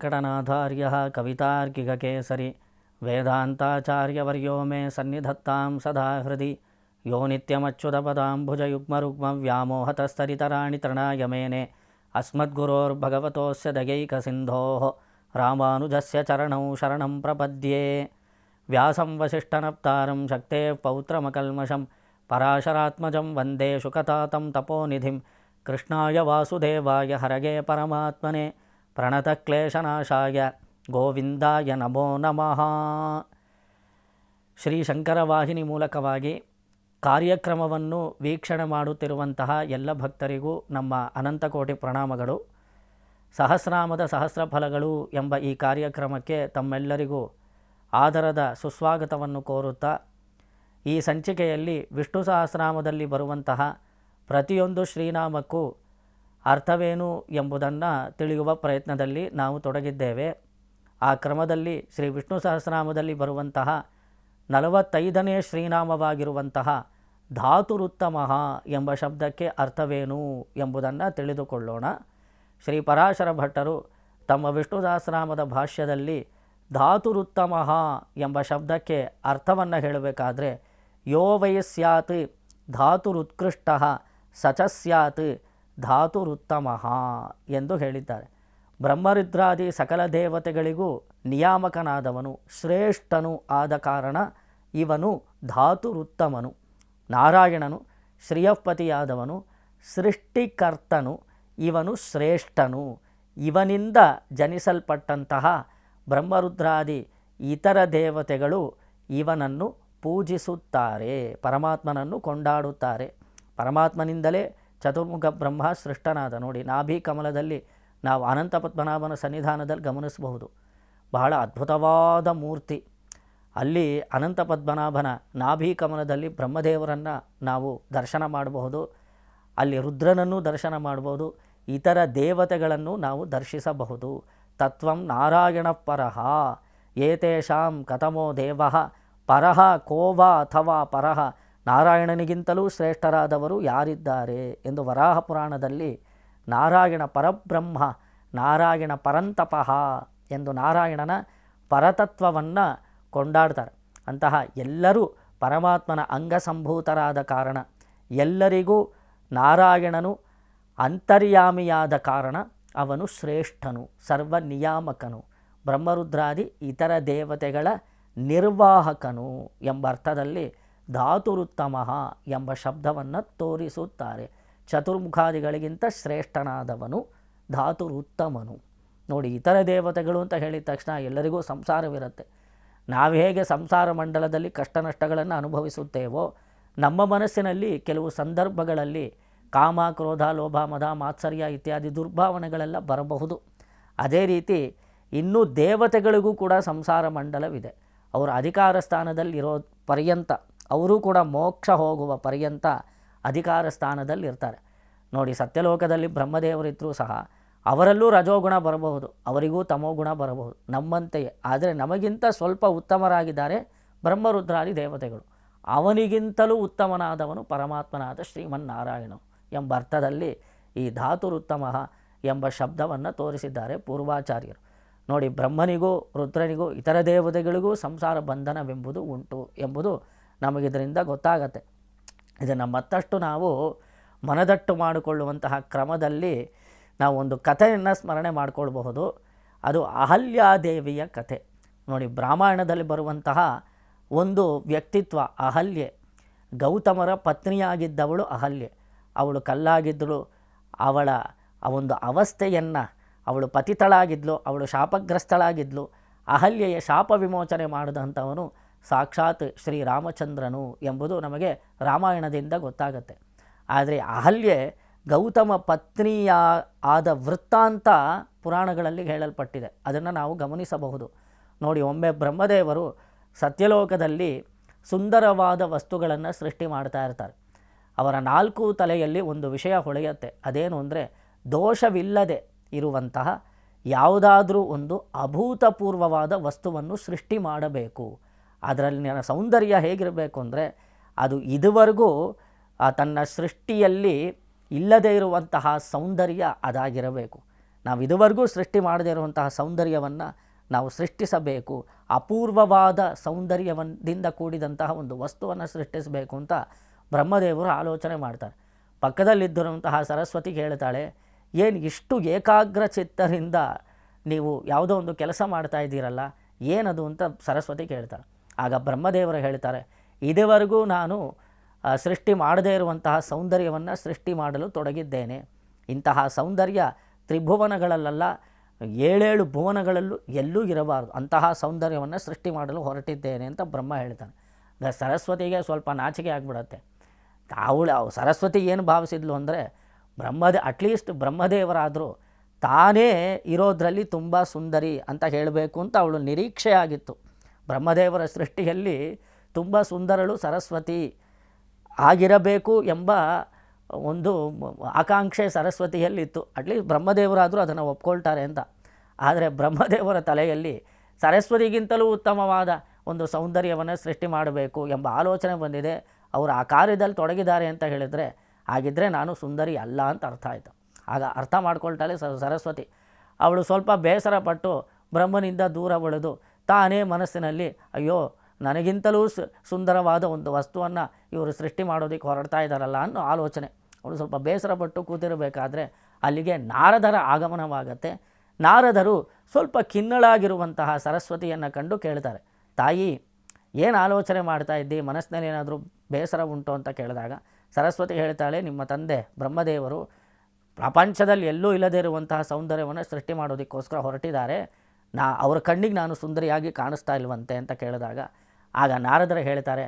वेङ्कटनाथार्यः कवितार्किककेसरी वेदान्ताचार्यवर्यो मे सन्निधत्तां सदा हृदि यो नित्यमच्युतपदाम्बुजयुग्मरुग्मव्यामोहतस्तरितराणि तृणाय मेने अस्मद्गुरोर्भगवतोऽस्य दयैकसिन्धोः रामानुजस्य चरणौ शरणं प्रपद्ये। व्यासं वसिष्ठनप्तारं शक्तेः पौत्रमकल्मषं पराशरात्मजं वन्दे शुकतातं तपोनिधिं कृष्णाय वासुदेवाय हरये परमात्मने प्रणतक्लेशनाशाय ಗೋವಿಂದಾಯ ನಮೋ ನಮಃ. ಶ್ರೀ ಶಂಕರ ವಾಹಿನಿ ಮೂಲಕವಾಗಿ ಕಾರ್ಯಕ್ರಮವನ್ನು ವೀಕ್ಷಣೆ ಮಾಡುತ್ತಿರುವಂತಹ ಎಲ್ಲ ಭಕ್ತರಿಗೂ ನಮ್ಮ ಅನಂತಕೋಟಿ ಪ್ರಣಾಮಗಳು. ಸಹಸ್ರನಾಮದ ಸಹಸ್ರ ಫಲಗಳು ಎಂಬ ಈ ಕಾರ್ಯಕ್ರಮಕ್ಕೆ ತಮ್ಮೆಲ್ಲರಿಗೂ ಆದರದ ಸುಸ್ವಾಗತವನ್ನು ಕೋರುತ್ತಾ, ಈ ಸಂಚಿಕೆಯಲ್ಲಿ ವಿಷ್ಣು ಸಹಸ್ರನಾಮದಲ್ಲಿ ಬರುವಂತಹ ಪ್ರತಿಯೊಂದು ಶ್ರೀನಾಮಕ್ಕೂ ಅರ್ಥವೇನು ಎಂಬುದನ್ನು ತಿಳಿಯುವ ಪ್ರಯತ್ನದಲ್ಲಿ ನಾವು ತೊಡಗಿದ್ದೇವೆ. ಆ ಕ್ರಮದಲ್ಲಿ ಶ್ರೀ ವಿಷ್ಣು ಸಹಸ್ರನಾಮದಲ್ಲಿ ಬರುವಂತಹ 45ನೇ ಶ್ರೀನಾಮವಾಗಿರುವಂತಹ ಧಾತುರುತ್ತಮಃ ಎಂಬ ಶಬ್ದಕ್ಕೆ ಅರ್ಥವೇನು ಎಂಬುದನ್ನು ತಿಳಿದುಕೊಳ್ಳೋಣ. ಶ್ರೀ ಪರಾಶರ ಭಟ್ಟರು ತಮ್ಮ ವಿಷ್ಣು ಸಹಸ್ರನಾಮದ ಭಾಷ್ಯದಲ್ಲಿ ಧಾತುರುತ್ತಮಃ ಎಂಬ ಶಬ್ದಕ್ಕೆ ಅರ್ಥವನ್ನು ಹೇಳಬೇಕಾದ್ರೆ, ಯೋ ವೈ ಸ್ಯಾತ್ ಧಾತುರುತ್ಕೃಷ್ಟಃ ಸಚ ಸ್ಯಾತ್ ಧಾತುರುತ್ತಮಃ ಎಂದು ಹೇಳಿದ್ದಾರೆ. ಬ್ರಹ್ಮರುದ್ರಾದಿ ಸಕಲ ದೇವತೆಗಳಿಗೂ ನಿಯಾಮಕನಾದವನು, ಶ್ರೇಷ್ಠನು ಆದ ಕಾರಣ ಇವನು ಧಾತುರುತ್ತಮನು. ನಾರಾಯಣನು ಶ್ರೀಯಪತಿಯಾದವನು, ಸೃಷ್ಟಿಕರ್ತನು, ಇವನು ಶ್ರೇಷ್ಠನು. ಇವನಿಂದ ಜನಿಸಲ್ಪಟ್ಟಂತಹ ಬ್ರಹ್ಮರುದ್ರಾದಿ ಇತರ ದೇವತೆಗಳು ಇವನನ್ನು ಪೂಜಿಸುತ್ತಾರೆ, ಪರಮಾತ್ಮನನ್ನು ಕೊಂಡಾಡುತ್ತಾರೆ. ಪರಮಾತ್ಮನಿಂದಲೇ ಚತುರ್ಮುಖ ಬ್ರಹ್ಮ ಸೃಷ್ಟನಾದ. ನೋಡಿ, ನಾಭಿ ಕಮಲದಲ್ಲಿ ನಾವು ಅನಂತ ಪದ್ಮನಾಭನ ಸನ್ನಿಧಾನದಲ್ಲಿ ಗಮನಿಸಬಹುದು. ಬಹಳ ಅದ್ಭುತವಾದ ಮೂರ್ತಿ. ಅಲ್ಲಿ ಅನಂತ ಪದ್ಮನಾಭನ ನಾಭಿ ಕಮಲದಲ್ಲಿ ಬ್ರಹ್ಮದೇವರನ್ನು ನಾವು ದರ್ಶನ ಮಾಡಬಹುದು. ಅಲ್ಲಿ ರುದ್ರನನ್ನು ದರ್ಶನ ಮಾಡಬಹುದು. ಇತರ ದೇವತೆಗಳನ್ನು ನಾವು ದರ್ಶಿಸಬಹುದು. ತತ್ವಂ ನಾರಾಯಣ ಪರಃ ಏತೇಷಾಂ ಕಥಮೋ ದೇವಃ ಪರಃ ಕೋವಾ ಅಥವಾ ಪರಃ, ನಾರಾಯಣನಿಗಿಂತಲೂ ಶ್ರೇಷ್ಠರಾದವರು ಯಾರಿದ್ದಾರೆ ಎಂದು ವರಾಹ ಪುರಾಣದಲ್ಲಿ ನಾರಾಯಣ ಪರಬ್ರಹ್ಮ, ನಾರಾಯಣ ಪರಂತಪಃ ಎಂದು ನಾರಾಯಣನ ಪರತತ್ವವನ್ನು ಕೊಂಡಾಡ್ತಾರೆ. ಅಂತಹ ಎಲ್ಲರೂ ಪರಮಾತ್ಮನ ಅಂಗಸಂಭೂತರಾದ ಕಾರಣ, ಎಲ್ಲರಿಗೂ ನಾರಾಯಣನು ಅಂತರ್ಯಾಮಿಯಾದ ಕಾರಣ ಅವನು ಶ್ರೇಷ್ಠನು, ಸರ್ವನಿಯಾಮಕನು, ಬ್ರಹ್ಮರುದ್ರಾದಿ ಇತರ ದೇವತೆಗಳ ನಿರ್ವಾಹಕನು ಎಂಬ ಅರ್ಥದಲ್ಲಿ ಧಾತುರುತ್ತಮಃ ಎಂಬ ಶಬ್ದವನ್ನು ತೋರಿಸುತ್ತಾರೆ. ಚತುರ್ಮುಖಾದಿಗಳಿಗಿಂತ ಶ್ರೇಷ್ಠನಾದವನು ಧಾತುರುತ್ತಮನು. ನೋಡಿ, ಇತರ ದೇವತೆಗಳು ಅಂತ ಹೇಳಿದ ತಕ್ಷಣ ಎಲ್ಲರಿಗೂ ಸಂಸಾರವಿರುತ್ತೆ. ನಾವು ಹೇಗೆ ಸಂಸಾರ ಮಂಡಲದಲ್ಲಿ ಕಷ್ಟ ನಷ್ಟಗಳನ್ನು ಅನುಭವಿಸುತ್ತೇವೋ, ನಮ್ಮ ಮನಸ್ಸಿನಲ್ಲಿ ಕೆಲವು ಸಂದರ್ಭಗಳಲ್ಲಿ ಕಾಮ, ಕ್ರೋಧ, ಲೋಭ, ಮದ, ಮಾತ್ಸರ್ಯ ಇತ್ಯಾದಿ ದುರ್ಭಾವನೆಗಳೆಲ್ಲ ಬರಬಹುದು. ಅದೇ ರೀತಿ ಇನ್ನೂ ದೇವತೆಗಳಿಗೂ ಕೂಡ ಸಂಸಾರ ಮಂಡಲವಿದೆ. ಅವರು ಅಧಿಕಾರ ಸ್ಥಾನದಲ್ಲಿರೋ ಪರ್ಯಂತ, ಅವರು ಕೂಡ ಮೋಕ್ಷ ಹೋಗುವ ಪರ್ಯಂತ ಅಧಿಕಾರ ಸ್ಥಾನದಲ್ಲಿರ್ತಾರೆ. ನೋಡಿ, ಸತ್ಯಲೋಕದಲ್ಲಿ ಬ್ರಹ್ಮದೇವರಿದ್ದರೂ ಸಹ ಅವರಲ್ಲೂ ರಜೋಗುಣ ಬರಬಹುದು, ಅವರಿಗೂ ತಮೋಗುಣ ಬರಬಹುದು ನಮ್ಮಂತೆಯೇ. ಆದರೆ ನಮಗಿಂತ ಸ್ವಲ್ಪ ಉತ್ತಮರಾಗಿದ್ದಾರೆ ಬ್ರಹ್ಮರುದ್ರಾದಿ ದೇವತೆಗಳು. ಅವನಿಗಿಂತಲೂ ಉತ್ತಮನಾದವನು ಪರಮಾತ್ಮನಾದ ಶ್ರೀಮನ್ನಾರಾಯಣ ಎಂಬ ಅರ್ಥದಲ್ಲಿ ಈ ಧಾತುರುತ್ತಮಃ ಎಂಬ ಶಬ್ದವನ್ನು ತೋರಿಸಿದ್ದಾರೆ ಪೂರ್ವಾಚಾರ್ಯರು. ನೋಡಿ, ಬ್ರಹ್ಮನಿಗೂ ರುದ್ರನಿಗೂ ಇತರ ದೇವತೆಗಳಿಗೂ ಸಂಸಾರ ಬಂಧನವೆಂಬುದು ಉಂಟು ಎಂಬುದು ನಮಗಿದರಿಂದ ಗೊತ್ತಾಗತ್ತೆ. ಇದನ್ನು ಮತ್ತಷ್ಟು ನಾವು ಮನದಟ್ಟು ಮಾಡಿಕೊಳ್ಳುವಂತಹ ಕ್ರಮದಲ್ಲಿ ನಾವು ಒಂದು ಕಥೆಯನ್ನು ಸ್ಮರಣೆ ಮಾಡಿಕೊಳ್ಬಹುದು. ಅದು ಅಹಲ್ಯಾದೇವಿಯ ಕಥೆ. ನೋಡಿ, ರಾಮಾಯಣದಲ್ಲಿ ಬರುವಂತಹ ಒಂದು ವ್ಯಕ್ತಿತ್ವ ಅಹಲ್ಯೆ. ಗೌತಮರ ಪತ್ನಿಯಾಗಿದ್ದವಳು ಅಹಲ್ಯೆ. ಅವಳು ಕಲ್ಲಾಗಿದ್ದಳು. ಅವಳ ಒಂದು ಅವಸ್ಥೆಯನ್ನು, ಅವಳು ಪತಿತಳಾಗಿದ್ಲು, ಅವಳು ಶಾಪಗ್ರಸ್ತಳಾಗಿದ್ಲು. ಅಹಲ್ಯೆಯ ಶಾಪ ವಿಮೋಚನೆ ಮಾಡಿದಂಥವನು ಸಾಕ್ಷಾತ್ ಶ್ರೀರಾಮಚಂದ್ರನು ಎಂಬುದು ನಮಗೆ ರಾಮಾಯಣದಿಂದ ಗೊತ್ತಾಗತ್ತೆ. ಆದರೆ ಅಹಲ್ಯೆ ಗೌತಮ ಪತ್ನಿಯ ಆದ ವೃತ್ತಾಂತ ಪುರಾಣಗಳಲ್ಲಿ ಹೇಳಲ್ಪಟ್ಟಿದೆ. ಅದನ್ನು ನಾವು ಗಮನಿಸಬಹುದು. ನೋಡಿ, ಒಮ್ಮೆ ಬ್ರಹ್ಮದೇವರು ಸತ್ಯಲೋಕದಲ್ಲಿ ಸುಂದರವಾದ ವಸ್ತುಗಳನ್ನು ಸೃಷ್ಟಿ ಮಾಡ್ತಾ ಇರ್ತಾರೆ. ಅವರ 4 ತಲೆಯಲ್ಲಿ ಒಂದು ವಿಷಯ ಹೊಳೆಯುತ್ತೆ. ಅದೇನು ಅಂದರೆ, ದೋಷವಿಲ್ಲದೆ ಇರುವಂತಹ ಯಾವುದಾದ್ರೂ ಒಂದು ಅಭೂತಪೂರ್ವವಾದ ವಸ್ತುವನ್ನು ಸೃಷ್ಟಿ ಮಾಡಬೇಕು. ಅದರಲ್ಲಿನ ಸೌಂದರ್ಯ ಹೇಗಿರಬೇಕು ಅಂದರೆ, ಅದು ಇದುವರೆಗೂ ತನ್ನ ಸೃಷ್ಟಿಯಲ್ಲಿ ಇಲ್ಲದೇ ಇರುವಂತಹ ಸೌಂದರ್ಯ ಅದಾಗಿರಬೇಕು. ನಾವು ಇದುವರೆಗೂ ಸೃಷ್ಟಿ ಮಾಡದೇ ಇರುವಂತಹ ಸೌಂದರ್ಯವನ್ನು ನಾವು ಸೃಷ್ಟಿಸಬೇಕು, ಅಪೂರ್ವವಾದ ಸೌಂದರ್ಯದಿಂದ ಕೂಡಿದಂತಹ ಒಂದು ವಸ್ತುವನ್ನು ಸೃಷ್ಟಿಸಬೇಕು ಅಂತ ಬ್ರಹ್ಮದೇವರು ಆಲೋಚನೆ ಮಾಡ್ತಾರೆ. ಪಕ್ಕದಲ್ಲಿದ್ದಿರುವಂತಹ ಸರಸ್ವತಿಗೆ ಹೇಳ್ತಾಳೆ, ಏನು ಇಷ್ಟು ಏಕಾಗ್ರ ಚಿತ್ತರಿಂದ ನೀವು ಯಾವುದೋ ಒಂದು ಕೆಲಸ ಮಾಡ್ತಾ ಇದ್ದೀರಲ್ಲ, ಏನದು ಅಂತ ಸರಸ್ವತಿ ಕೇಳ್ತಾಳೆ. ಆಗ ಬ್ರಹ್ಮದೇವರು ಹೇಳ್ತಾರೆ, ಇದುವರೆಗೂ ನಾನು ಸೃಷ್ಟಿ ಮಾಡದೇ ಇರುವಂತಹ ಸೌಂದರ್ಯವನ್ನು ಸೃಷ್ಟಿ ಮಾಡಲು ತೊಡಗಿದ್ದೇನೆ. ಇಂತಹ ಸೌಂದರ್ಯ ತ್ರಿಭುವನಗಳಲ್ಲ, 7 ಭುವನಗಳಲ್ಲೂ ಎಲ್ಲೂ ಇರಬಾರದು, ಅಂತಹ ಸೌಂದರ್ಯವನ್ನು ಸೃಷ್ಟಿ ಮಾಡಲು ಹೊರಟಿದ್ದೇನೆ ಅಂತ ಬ್ರಹ್ಮ ಹೇಳ್ತಾನೆ. ಸರಸ್ವತಿಗೆ ಸ್ವಲ್ಪ ನಾಚಿಕೆ ಆಗಿಬಿಡತ್ತೆ. ಸರಸ್ವತಿ ಏನು ಭಾವಿಸಿದ್ಲು ಅಂದರೆ, ಅಟ್ಲೀಸ್ಟ್ ಬ್ರಹ್ಮದೇವರಾದರೂ ತಾನೇ ಇರೋದರಲ್ಲಿ ತುಂಬ ಸುಂದರಿ ಅಂತ ಹೇಳಬೇಕು ಅಂತ ಅವಳು ನಿರೀಕ್ಷೆ ಆಗಿತ್ತು. ಬ್ರಹ್ಮದೇವರ ಸೃಷ್ಟಿಯಲ್ಲಿ ತುಂಬ ಸುಂದರಳು ಸರಸ್ವತಿ ಆಗಿರಬೇಕು ಎಂಬ ಒಂದು ಆಕಾಂಕ್ಷೆ ಸರಸ್ವತಿಯಲ್ಲಿತ್ತು. ಅಟ್ಲೀಸ್ಟ್ ಬ್ರಹ್ಮದೇವರಾದರೂ ಅದನ್ನು ಒಪ್ಕೊಳ್ತಾರೆ ಅಂತ. ಆದರೆ ಬ್ರಹ್ಮದೇವರ ತಲೆಯಲ್ಲಿ ಸರಸ್ವತಿಗಿಂತಲೂ ಉತ್ತಮವಾದ ಒಂದು ಸೌಂದರ್ಯವನ್ನು ಸೃಷ್ಟಿ ಮಾಡಬೇಕು ಎಂಬ ಆಲೋಚನೆ ಬಂದಿದೆ. ಅವರು ಆ ಕಾರ್ಯದಲ್ಲಿ ತೊಡಗಿದ್ದಾರೆ ಅಂತ ಹೇಳಿದರೆ, ಹಾಗಿದ್ದರೆ ನಾನು ಸುಂದರಿ ಅಲ್ಲ ಅಂತ ಅರ್ಥ ಆಯಿತು. ಆಗ ಅರ್ಥ ಮಾಡ್ಕೊಳ್ತಾಳೆ ಸರಸ್ವತಿ. ಅವಳು ಸ್ವಲ್ಪ ಬೇಸರಪಟ್ಟು ಬ್ರಹ್ಮನಿಂದ ದೂರ ಉಳಿದು ತಾನೇ ಮನಸ್ಸಿನಲ್ಲಿ, ಅಯ್ಯೋ ನನಗಿಂತಲೂ ಸುಂದರವಾದ ಒಂದು ವಸ್ತುವನ್ನು ಇವರು ಸೃಷ್ಟಿ ಮಾಡೋದಕ್ಕೆ ಹೊರಡ್ತಾ ಇದ್ದಾರಲ್ಲ ಅನ್ನೋ ಆಲೋಚನೆ. ಅವಳು ಸ್ವಲ್ಪ ಬೇಸರಪಟ್ಟು ಕೂತಿರಬೇಕಾದ್ರೆ ಅಲ್ಲಿಗೆ ನಾರದರ ಆಗಮನವಾಗತ್ತೆ. ನಾರದರು ಸ್ವಲ್ಪ ಖಿನ್ನಳಾಗಿರುವಂತಹ ಸರಸ್ವತಿಯನ್ನು ಕಂಡು ಕೇಳ್ತಾರೆ, ತಾಯಿ ಏನು ಆಲೋಚನೆ ಮಾಡ್ತಾ ಇದ್ದಿ, ಮನಸ್ಸಿನಲ್ಲಿ ಏನಾದರೂ ಬೇಸರ ಉಂಟು ಅಂತ ಕೇಳಿದಾಗ ಸರಸ್ವತಿ ಹೇಳ್ತಾಳೆ, ನಿಮ್ಮ ತಂದೆ ಬ್ರಹ್ಮದೇವರು ಪ್ರಪಂಚದಲ್ಲಿ ಎಲ್ಲೂ ಇಲ್ಲದೇ ಇರುವಂತಹ ಸೌಂದರ್ಯವನ್ನು ಸೃಷ್ಟಿ ಮಾಡೋದಕ್ಕೋಸ್ಕರ ಹೊರಟಿದ್ದಾರೆ. ಅವ್ರ ಕಣ್ಣಿಗೆ ನಾನು ಸುಂದರಿಯಾಗಿ ಕಾಣಿಸ್ತಾ ಇಲ್ವಂತೆ ಅಂತ ಕೇಳಿದಾಗ ಆಗ ನಾರದರು ಹೇಳ್ತಾರೆ,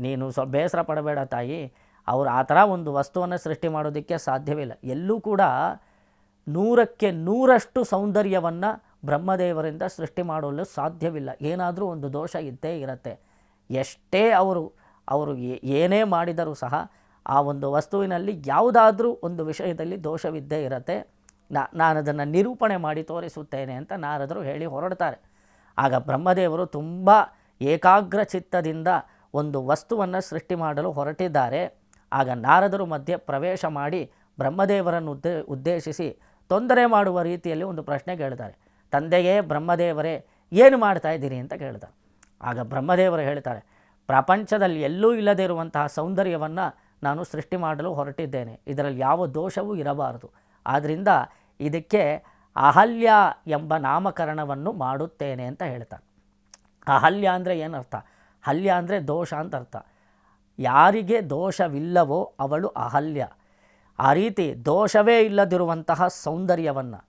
ನೀನು ಸ್ವಲ್ಪ ಬೇಸರ ಪಡಬೇಡ ತಾಯಿ, ಅವರು ಆ ಥರ ಒಂದು ವಸ್ತುವನ್ನು ಸೃಷ್ಟಿ ಮಾಡೋದಕ್ಕೆ ಸಾಧ್ಯವಿಲ್ಲ. ಎಲ್ಲೂ ಕೂಡ 100ಕ್ಕೆ 100ರಷ್ಟು ಸೌಂದರ್ಯವನ್ನು ಬ್ರಹ್ಮದೇವರಿಂದ ಸೃಷ್ಟಿ ಮಾಡಲು ಸಾಧ್ಯವಿಲ್ಲ. ಏನಾದರೂ ಒಂದು ದೋಷ ಇದ್ದೇ ಇರುತ್ತೆ. ಎಷ್ಟೇ ಅವರು ಏನೇ ಮಾಡಿದರೂ ಸಹ ಆ ಒಂದು ವಸ್ತುವಿನಲ್ಲಿ ಯಾವುದಾದ್ರೂ ಒಂದು ವಿಷಯದಲ್ಲಿ ದೋಷವಿದ್ದೇ ಇರುತ್ತೆ. ನಾನು ಅದನ್ನು ನಿರೂಪಣೆ ಮಾಡಿ ತೋರಿಸುತ್ತೇನೆ ಅಂತ ನಾರದರು ಹೇಳಿ ಹೊರಡ್ತಾರೆ. ಆಗ ಬ್ರಹ್ಮದೇವರು ತುಂಬ ಏಕಾಗ್ರ ಚಿತ್ತದಿಂದ ಒಂದು ವಸ್ತುವನ್ನು ಸೃಷ್ಟಿ ಮಾಡಲು ಹೊರಟಿದ್ದಾರೆ. ಆಗ ನಾರದರು ಮಧ್ಯೆ ಪ್ರವೇಶ ಮಾಡಿ ಬ್ರಹ್ಮದೇವರನ್ನು ಉದ್ದೇಶಿಸಿ ತೊಂದರೆ ಮಾಡುವ ರೀತಿಯಲ್ಲಿ ಒಂದು ಪ್ರಶ್ನೆ ಕೇಳ್ತಾರೆ. ತಂದೆಯೇ ಬ್ರಹ್ಮದೇವರೇ, ಏನು ಮಾಡ್ತಾ ಇದ್ದೀರಿ ಅಂತ ಕೇಳ್ತಾರೆ. ಆಗ ಬ್ರಹ್ಮದೇವರು ಹೇಳ್ತಾರೆ, ಪ್ರಪಂಚದಲ್ಲಿ ಎಲ್ಲೂ ಇಲ್ಲದೇ ಇರುವಂತಹ ಸೌಂದರ್ಯವನ್ನು ನಾನು ಸೃಷ್ಟಿ ಮಾಡಲು ಹೊರಟಿದ್ದೇನೆ. ಇದರಲ್ಲಿ ಯಾವ ದೋಷವೂ ಇರಬಾರದು. ಆದ್ದರಿಂದ ಇದಕ್ಕೆ ಅಹಲ್ಯ ಎಂಬ ನಾಮಕರಣವನ್ನು ಮಾಡುತ್ತೇನೆ ಅಂತ ಹೇಳ್ತಾರೆ. ಅಹಲ್ಯ ಅಂದರೆ ಏನರ್ಥ? ಹಲ್ಯ ಅಂದರೆ ದೋಷ ಅಂತ ಅರ್ಥ. ಯಾರಿಗೆ ದೋಷವಿಲ್ಲವೋ ಅವಳು ಅಹಲ್ಯ. ಆ ರೀತಿ ದೋಷವೇ ಇಲ್ಲದಿರುವಂತಹ ಸೌಂದರ್ಯವನ್ನು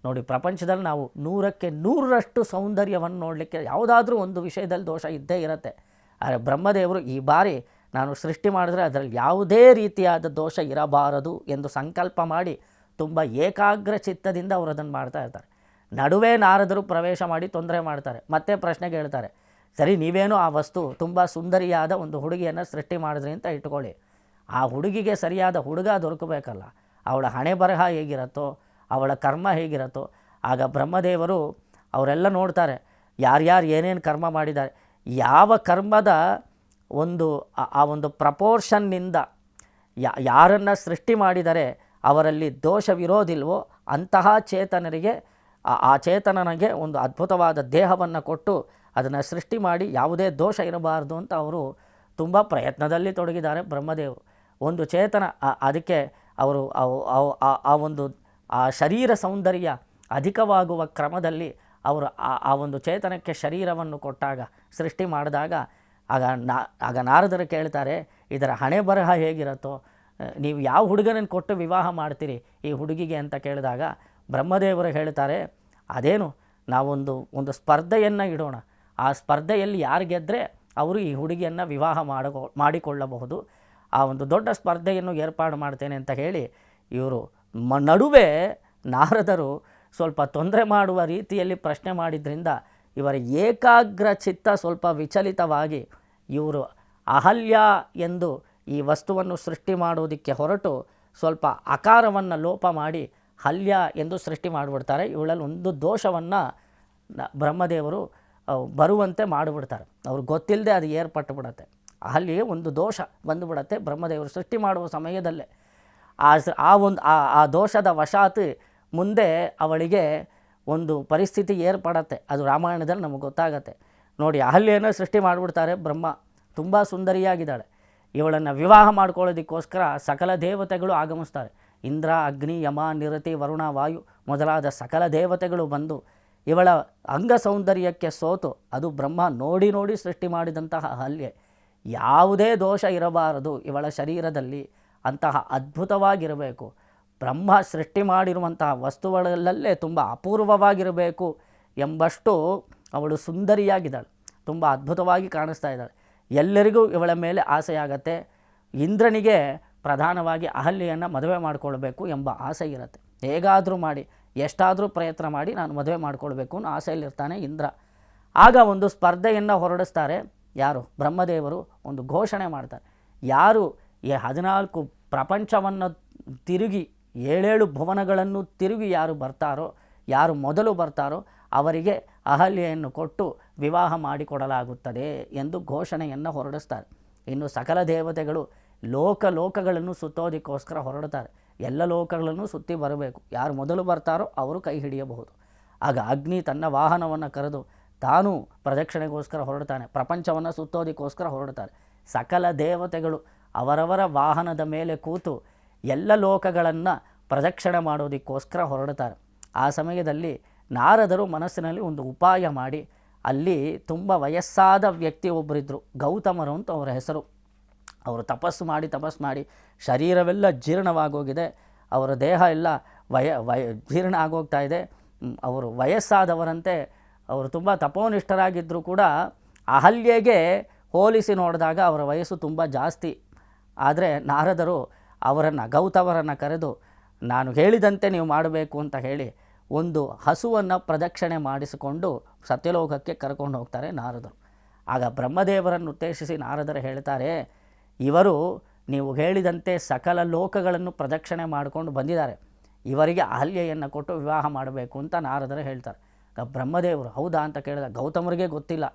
ನೋಡಿ, ಪ್ರಪಂಚದಲ್ಲಿ ನಾವು 100ಕ್ಕೆ 100ರಷ್ಟು ಸೌಂದರ್ಯವನ್ನು ನೋಡಲಿಕ್ಕೆ ಯಾವುದಾದ್ರೂ ಒಂದು ವಿಷಯದಲ್ಲಿ ದೋಷ ಇದ್ದೇ ಇರುತ್ತೆ. ಆದರೆ ಬ್ರಹ್ಮದೇವರು ಈ ಬಾರಿ ನಾನು ಸೃಷ್ಟಿ ಮಾಡಿದ್ರೆ ಅದರಲ್ಲಿ ಯಾವುದೇ ರೀತಿಯಾದ ದೋಷ ಇರಬಾರದು ಎಂದು ಸಂಕಲ್ಪ ಮಾಡಿ ತುಂಬ ಏಕಾಗ್ರ ಚಿತ್ತದಿಂದ ಅವರು ಅದನ್ನು ಮಾಡ್ತಾ ಇರ್ತಾರೆ. ನಡುವೆ ನಾರದರು ಪ್ರವೇಶ ಮಾಡಿ ತೊಂದರೆ ಮಾಡ್ತಾರೆ. ಮತ್ತೆ ಪ್ರಶ್ನೆಗೆ ಹೇಳ್ತಾರೆ, ಸರಿ ನೀವೇನೋ ಆ ವಸ್ತು ತುಂಬ ಸುಂದರಿಯಾದ ಒಂದು ಹುಡುಗಿಯನ್ನು ಸೃಷ್ಟಿ ಮಾಡಿದ್ರಿ ಅಂತ ಇಟ್ಕೊಳ್ಳಿ. ಆ ಹುಡುಗಿಗೆ ಸರಿಯಾದ ಹುಡುಗ ದೊರಕಬೇಕಲ್ಲ. ಅವಳ ಹಣೆ ಬರಹ ಹೇಗಿರುತ್ತೋ, ಅವಳ ಕರ್ಮ ಹೇಗಿರುತ್ತೋ. ಆಗ ಬ್ರಹ್ಮದೇವರು ಅವರೆಲ್ಲ ನೋಡ್ತಾರೆ, ಯಾರ್ಯಾರು ಏನೇನು ಕರ್ಮ ಮಾಡಿದ್ದಾರೆ, ಯಾವ ಕರ್ಮದ ಆ ಒಂದು ಪ್ರಪೋರ್ಷನ್ನಿಂದ ಯಾರನ್ನು ಸೃಷ್ಟಿ ಮಾಡಿದರೆ ಅವರಲ್ಲಿ ದೋಷವಿರೋದಿಲ್ವೋ ಅಂತಹ ಚೇತನರಿಗೆ ಆ ಚೇತನನಿಗೆ ಒಂದು ಅದ್ಭುತವಾದ ದೇಹವನ್ನು ಕೊಟ್ಟು ಅದನ್ನು ಸೃಷ್ಟಿ ಮಾಡಿ ಯಾವುದೇ ದೋಷ ಇರಬಾರ್ದು ಅಂತ ಅವರು ತುಂಬ ಪ್ರಯತ್ನದಲ್ಲಿ ತೊಡಗಿದ್ದಾರೆ ಬ್ರಹ್ಮದೇವರು. ಒಂದು ಚೇತನ ಅದಕ್ಕೆ ಅವರು ಆ ಶರೀರ ಸೌಂದರ್ಯ ಅಧಿಕವಾಗುವ ಕ್ರಮದಲ್ಲಿ ಅವರು ಆ ಒಂದು ಚೇತನಕ್ಕೆ ಶರೀರವನ್ನು ಕೊಟ್ಟಾಗ, ಸೃಷ್ಟಿ ಮಾಡಿದಾಗ ಆಗ ನಾರದರು ಕೇಳ್ತಾರೆ, ಇದರ ಹಣೆ ಬರಹ ಹೇಗಿರುತ್ತೋ, ನೀವು ಯಾವ ಹುಡುಗನನ್ನು ಕೊಟ್ಟು ವಿವಾಹ ಮಾಡ್ತೀರಿ ಈ ಹುಡುಗಿಗೆ ಅಂತ ಕೇಳಿದಾಗ ಬ್ರಹ್ಮದೇವರು ಹೇಳ್ತಾರೆ, ಅದೇನು ನಾವೊಂದು ಸ್ಪರ್ಧೆಯನ್ನು ಇಡೋಣ. ಆ ಸ್ಪರ್ಧೆಯಲ್ಲಿ ಯಾರು ಗೆದ್ದರೆ ಅವರು ಈ ಹುಡುಗಿಯನ್ನು ವಿವಾಹ ಮಾಡಿಕೊಳ್ಳಬಹುದು. ಆ ಒಂದು ದೊಡ್ಡ ಸ್ಪರ್ಧೆಯನ್ನು ಏರ್ಪಾಡು ಮಾಡ್ತೇನೆ ಅಂತ ಹೇಳಿ ಇವರು ನಡುವೆ ನಾರದರು ಸ್ವಲ್ಪ ತೊಂದರೆ ಮಾಡುವ ರೀತಿಯಲ್ಲಿ ಪ್ರಶ್ನೆ ಮಾಡಿದ್ರಿಂದ ಇವರ ಏಕಾಗ್ರ ಚಿತ್ತ ಸ್ವಲ್ಪ ವಿಚಲಿತವಾಗಿ ಇವರು ಅಹಲ್ಯ ಎಂದು ಈ ವಸ್ತುವನ್ನು ಸೃಷ್ಟಿ ಮಾಡೋದಕ್ಕೆ ಹೊರಟು ಸ್ವಲ್ಪ ಆಕಾರವನ್ನು ಲೋಪ ಮಾಡಿ ಹಲ್ಯ ಎಂದು ಸೃಷ್ಟಿ ಮಾಡಿಬಿಡ್ತಾರೆ. ಇವಳಲ್ಲಿ ಒಂದು ದೋಷವನ್ನು ಬ್ರಹ್ಮದೇವರು ಬರುವಂತೆ ಮಾಡಿಬಿಡ್ತಾರೆ. ಅವ್ರಿಗೆ ಗೊತ್ತಿಲ್ಲದೆ ಅದು ಏರ್ಪಟ್ಟು ಬಿಡುತ್ತೆ. ಅಲ್ಲಿಯೇ ಒಂದು ದೋಷ ಬಂದುಬಿಡತ್ತೆ ಬ್ರಹ್ಮದೇವರು ಸೃಷ್ಟಿ ಮಾಡುವ ಸಮಯದಲ್ಲೇ. ಆ ದೋಷದ ವಶಾತ್ ಮುಂದೆ ಅವಳಿಗೆ ಒಂದು ಪರಿಸ್ಥಿತಿ ಏರ್ಪಡತ್ತೆ. ಅದು ರಾಮಾಯಣದಲ್ಲಿ ನಮಗೆ ಗೊತ್ತಾಗತ್ತೆ. ನೋಡಿ, ಅಹಲ್ಯೆಯನ್ನು ಸೃಷ್ಟಿ ಮಾಡಿಬಿಡ್ತಾರೆ ಬ್ರಹ್ಮ. ತುಂಬ ಸುಂದರಿಯಾಗಿದ್ದಾಳೆ. ಇವಳನ್ನು ವಿವಾಹ ಮಾಡ್ಕೊಳ್ಳೋದಕ್ಕೋಸ್ಕರ ಸಕಲ ದೇವತೆಗಳು ಆಗಮಿಸ್ತಾರೆ. ಇಂದ್ರ, ಅಗ್ನಿ, ಯಮ, ನಿರತಿ, ವರುಣ, ವಾಯು ಮೊದಲಾದ ಸಕಲ ದೇವತೆಗಳು ಬಂದು ಇವಳ ಅಂಗ ಸೌಂದರ್ಯಕ್ಕೆ ಸೋತು, ಅದು ಬ್ರಹ್ಮ ನೋಡಿ ನೋಡಿ ಸೃಷ್ಟಿ ಮಾಡಿದಂತಹ ಅಹಲ್ಯೆ, ಯಾವುದೇ ದೋಷ ಇರಬಾರದು ಇವಳ ಶರೀರದಲ್ಲಿ, ಅಂತಹ ಅದ್ಭುತವಾಗಿರಬೇಕು, ಬ್ರಹ್ಮ ಸೃಷ್ಟಿ ಮಾಡಿರುವಂತಹ ವಸ್ತುಗಳಲ್ಲೇ ತುಂಬ ಅಪೂರ್ವವಾಗಿರಬೇಕು ಎಂಬಷ್ಟು ಅವಳು ಸುಂದರಿಯಾಗಿದ್ದಾಳೆ. ತುಂಬ ಅದ್ಭುತವಾಗಿ ಕಾಣಿಸ್ತಾ ಇದ್ದಾಳೆ. ಎಲ್ಲರಿಗೂ ಇವಳ ಮೇಲೆ ಆಸೆಯಾಗತ್ತೆ. ಇಂದ್ರನಿಗೆ ಪ್ರಧಾನವಾಗಿ ಅಹಲ್ಯೆಯನ್ನು ಮದುವೆ ಮಾಡಿಕೊಳ್ಬೇಕು ಎಂಬ ಆಸೆ ಇರುತ್ತೆ. ಹೇಗಾದರೂ ಮಾಡಿ, ಎಷ್ಟಾದರೂ ಪ್ರಯತ್ನ ಮಾಡಿ ನಾನು ಮದುವೆ ಮಾಡಿಕೊಳ್ಬೇಕು ಅನ್ನೋ ಆಸೆಯಲ್ಲಿರ್ತಾನೆ ಇಂದ್ರ. ಆಗ ಒಂದು ಸ್ಪರ್ಧೆಯನ್ನು ಹೊರಡಿಸ್ತಾರೆ. ಯಾರು? ಬ್ರಹ್ಮದೇವರು ಒಂದು ಘೋಷಣೆ ಮಾಡ್ತಾರೆ. ಯಾರು ಈ 14 ಪ್ರಪಂಚವನ್ನು ತಿರುಗಿ 7 ಭುವನಗಳನ್ನು ತಿರುಗಿ ಯಾರು ಬರ್ತಾರೋ, ಯಾರು ಮೊದಲು ಬರ್ತಾರೋ ಅವರಿಗೆ ಅಹಲ್ಯೆಯನ್ನು ಕೊಟ್ಟು ವಿವಾಹ ಮಾಡಿಕೊಡಲಾಗುತ್ತದೆ ಎಂದು ಘೋಷಣೆಯನ್ನು ಹೊರಡಿಸ್ತಾರೆ. ಇನ್ನು ಸಕಲ ದೇವತೆಗಳು ಲೋಕಗಳನ್ನು ಸುತ್ತೋದಕ್ಕೋಸ್ಕರ ಹೊರಡ್ತಾರೆ. ಎಲ್ಲ ಲೋಕಗಳನ್ನು ಸುತ್ತಿ ಬರಬೇಕು. ಯಾರು ಮೊದಲು ಬರ್ತಾರೋ ಅವರು ಕೈ ಹಿಡಿಯಬಹುದು. ಆಗ ಅಗ್ನಿ ತನ್ನ ವಾಹನವನ್ನು ಕರೆದು ತಾನು ಪ್ರದಕ್ಷಿಣೆಗೋಸ್ಕರ ಹೊರಡ್ತಾನೆ. ಪ್ರಪಂಚವನ್ನು ಸುತ್ತೋದಕ್ಕೋಸ್ಕರ ಹೊರಡ್ತಾರೆ. ಸಕಲ ದೇವತೆಗಳು ಅವರವರ ವಾಹನದ ಮೇಲೆ ಕೂತು ಎಲ್ಲ ಲೋಕಗಳನ್ನು ಪ್ರದಕ್ಷಿಣೆ ಮಾಡೋದಕ್ಕೋಸ್ಕರ ಹೊರಡ್ತಾರೆ. ಆ ಸಮಯದಲ್ಲಿ ನಾರದರು ಮನಸ್ಸಿನಲ್ಲಿ ಒಂದು ಉಪಾಯ ಮಾಡಿ, ಅಲ್ಲಿ ತುಂಬ ವಯಸ್ಸಾದ ವ್ಯಕ್ತಿ ಒಬ್ಬರಿದ್ದರು, ಗೌತಮರು ಅಂತ ಅವರ ಹೆಸರು. ಅವರು ತಪಸ್ಸು ಮಾಡಿ ಶರೀರವೆಲ್ಲ ಜೀರ್ಣವಾಗೋಗಿದೆ. ಅವರ ದೇಹ ಎಲ್ಲ ಜೀರ್ಣ ಆಗೋಗ್ತಾ ಇದೆ. ಅವರು ವಯಸ್ಸಾದವರಂತೆ. ಅವರು ತುಂಬ ತಪೋನಿಷ್ಠರಾಗಿದ್ದರೂ ಕೂಡ ಅಹಲ್ಯೆಗೆ ಹೋಲಿಸಿ ನೋಡಿದಾಗ ಅವರ ವಯಸ್ಸು ತುಂಬ ಜಾಸ್ತಿ. ಆದರೆ ನಾರದರು ಗೌತಮರನ್ನು ಕರೆದು, ನಾನು ಹೇಳಿದಂತೆ ನೀವು ಮಾಡಬೇಕು ಅಂತ ಹೇಳಿ ಒಂದು ಹಸುವನ್ನು ಪ್ರದಕ್ಷಿಣೆ ಮಾಡಿಸಿಕೊಂಡು ಸತ್ಯಲೋಕಕ್ಕೆ ಕರ್ಕೊಂಡು ಹೋಗ್ತಾರೆ ನಾರದರು. ಆಗ ಬ್ರಹ್ಮದೇವರನ್ನು ಉದ್ದೇಶಿಸಿ ನಾರದರು ಹೇಳ್ತಾರೆ, ಇವರು ನೀವು ಹೇಳಿದಂತೆ ಸಕಲ ಲೋಕಗಳನ್ನು ಪ್ರದಕ್ಷಿಣೆ ಮಾಡಿಕೊಂಡು ಬಂದಿದ್ದಾರೆ, ಇವರಿಗೆ ಅಹಲ್ಯೆಯನ್ನು ಕೊಟ್ಟು ವಿವಾಹ ಮಾಡಬೇಕು ಅಂತ ನಾರದರು ಹೇಳ್ತಾರೆ. ಬ್ರಹ್ಮದೇವರು ಹೌದಾ ಅಂತ ಕೇಳಿದ. ಗೌತಮರಿಗೆ ಗೊತ್ತಿಲ್ಲ.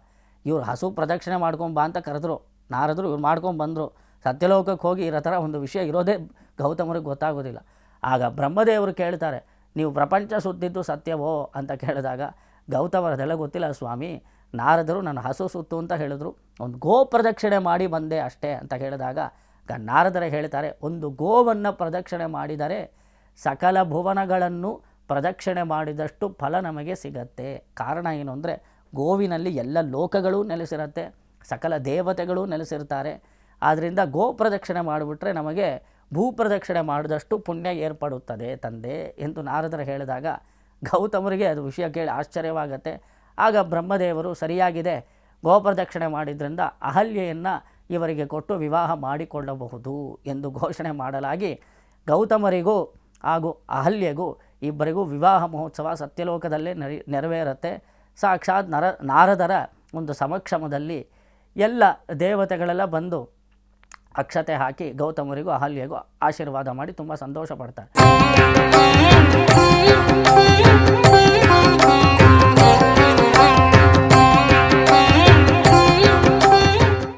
ಇವರು ಹಸು ಪ್ರದಕ್ಷಿಣೆ ಮಾಡ್ಕೊಂಡು ಬಾ ಅಂತ ಕರೆದ್ರು ನಾರದರು. ಇವ್ರು ಮಾಡ್ಕೊಂಡು ಬಂದರು. ಸತ್ಯಲೋಕಕ್ಕೆ ಹೋಗಿ ಇರೋ ಥರ ಒಂದು ವಿಷಯ ಇರೋದೇ ಗೌತಮರಿಗೆ ಗೊತ್ತಾಗೋದಿಲ್ಲ. ಆಗ ಬ್ರಹ್ಮದೇವರು ಕೇಳ್ತಾರೆ, ನೀವು ಪ್ರಪಂಚ ಸುತ್ತಿದ್ದು ಸತ್ಯವೋ ಅಂತ ಕೇಳಿದಾಗ ಗೌತಮರದೆಲ್ಲ ಗೊತ್ತಿಲ್ಲ ಸ್ವಾಮಿ, ನಾರದರು ನನ್ನ ಹಸು ಸುತ್ತು ಅಂತ ಹೇಳಿದ್ರು, ಒಂದು ಗೋ ಪ್ರದಕ್ಷಿಣೆ ಮಾಡಿ ಬಂದೆ ಅಷ್ಟೇ ಅಂತ ಹೇಳಿದಾಗ ನಾರದರು ಹೇಳ್ತಾರೆ, ಒಂದು ಗೋವನ್ನು ಪ್ರದಕ್ಷಿಣೆ ಮಾಡಿದರೆ ಸಕಲ ಭುವನಗಳನ್ನು ಪ್ರದಕ್ಷಿಣೆ ಮಾಡಿದಷ್ಟು ಫಲ ನಮಗೆ ಸಿಗತ್ತೆ. ಕಾರಣ ಏನು ಅಂದರೆ, ಗೋವಿನಲ್ಲಿ ಎಲ್ಲ ಲೋಕಗಳೂ ನೆಲೆಸಿರುತ್ತೆ, ಸಕಲ ದೇವತೆಗಳೂ ನೆಲೆಸಿರ್ತಾರೆ. ಆದ್ದರಿಂದ ಗೋ ಪ್ರದಕ್ಷಿಣೆ ಮಾಡಿಬಿಟ್ರೆ ನಮಗೆ ಭೂ ಪ್ರದಕ್ಷಿಣೆ ಮಾಡಿದಷ್ಟು ಪುಣ್ಯ ಏರ್ಪಡುತ್ತದೆ ತಂದೆ ಎಂದು ನಾರದರು ಹೇಳಿದಾಗ ಗೌತಮರಿಗೆ ಅದು ವಿಷಯ ಕೇಳಿ ಆಶ್ಚರ್ಯವಾಗತ್ತೆ. ಆಗ ಬ್ರಹ್ಮದೇವರು, ಸರಿಯಾಗಿದೆ, ಗೋಪ್ರದಕ್ಷಿಣೆ ಮಾಡಿದ್ರಿಂದ ಅಹಲ್ಯೆಯನ್ನು ಇವರಿಗೆ ಕೊಟ್ಟು ವಿವಾಹ ಮಾಡಿಕೊಳ್ಳಬಹುದು ಎಂದು ಘೋಷಣೆ ಮಾಡಲಾಗಿ ಗೌತಮರಿಗೂ ಹಾಗೂ ಅಹಲ್ಯೆಗೂ ಇಬ್ಬರಿಗೂ ವಿವಾಹ ಮಹೋತ್ಸವ ಸತ್ಯಲೋಕದಲ್ಲೇ ನೆರವೇರುತ್ತೆ. ಸಾಕ್ಷಾತ್ ನಾರದರ ಒಂದು ಸಮಕ್ಷಮದಲ್ಲಿ ಎಲ್ಲ ದೇವತೆಗಳೆಲ್ಲ ಬಂದು ಅಕ್ಷತೆ ಹಾಕಿ ಗೌತಮರಿಗೂ ಅಹಲ್ಯೆಗೂ ಆಶೀರ್ವಾದ ಮಾಡಿ ತುಂಬ ಸಂತೋಷ ಪಡ್ತಾರೆ.